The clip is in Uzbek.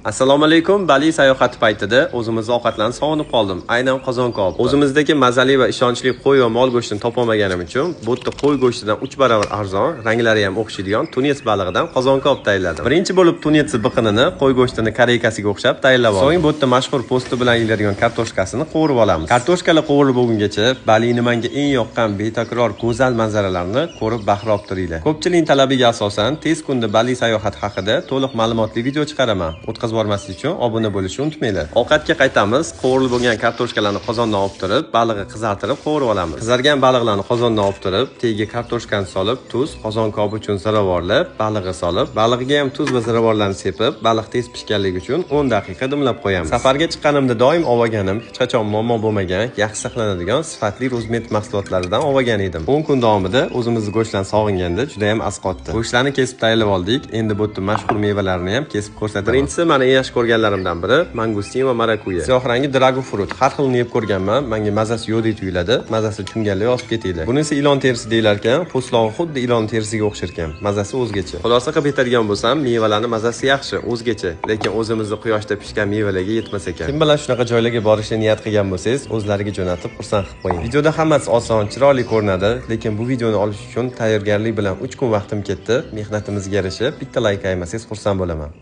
Assalomu alaykum. Bali sayohati paytida o'zimizni ovqatlarni sog'inib qoldim. Aynan qozonqob. O'zimizdagi mazali va ishonchli qo'y va mol go'shtini topolmaganim uchun bu yerda qo'y go'shtidan 3 barobar arzon, ranglari ham o'xshaydigan tunis balig'idan qozonqob tayyorladim. Birinchi bo'lib tunis biqinini qo'y go'shtini koreykasiga o'xshab tayyorlab oldim. So'ng bu yerda mashhur posti bilan yeyiladigan kartoshkasini qovurib olamiz. Kartoshkalar qovurib bo'lgungacha Balini menga eng yoqqan betakror go'zal manzaralarni ko'rib bahrob turinglar. Ko'pchilikning talabiga asosan tez kunda Bali sayohati haqida to'liq ma'lumotli video chiqaraman. O'tkazib uchun obuna bo'lishni unutmanglar. Ovqatga qaytamiz. Qovurilib bo'lgan kartoshkalarni qozondan olib turib, balig'i qizartirib qovurib olamiz. Qizargan baliqlarni qozondan olib turib, tagiga kartoshkani solib, tuz, qozonqob uchun ziravorlab, balig'i solib, balig'iga ham tuz va ziravorlarni sepib, baliq tez pishganligi uchun 10 daqiqa dimlab qo'yamiz. Safarga chiqqanimda doim olganim, hech qachon muammo bo'lmagan, yaxshi saqlanadigan sifatli rozmet mahsulotlaridan olgan edim. 10 kun davomida o'zimizni go'shtlarni sog'inganda juda ham asqotdi. Go'shtlarni kesib tayyorlab oldik. Endi bu yerda mashhur mevalarni ham kesib ko'rsataman. Birinchisi mana yaxshi ko'rganlarimdan biri mangustin va marakuya. Siyoh rangi dragon fruit. Har xilini yeb ko'rganman. Menga mazasi yo'q deb tuyuladi. Mazasi tushunganlar yozib ketinglar. Bunisi ilon terisi deyilar ekan. Po'stlog'i xuddi ilon terisiga o'xshar ekan. Mazasi o'zgacha. Xulosa qilib aytadigan bo'lsam, mevalarning mazasi yaxshi, o'zgacha. Lekin o'zimizni quyoshda pishgan mevalarga yetmas ekan. Kim bilan shunaqa joylarga borishni niyat qilgan bo'lsangiz, o'zlariga jo'natib xursand qilib qo'ying. Videoda hammasi oson, chiroyli ko'rinadi, lekin bu videoni olish uchun tayyorgarlik bilan 3 kun vaqtim ketdi. Mehnatimizga yarasha bitta like aymasangiz xursand bo'laman.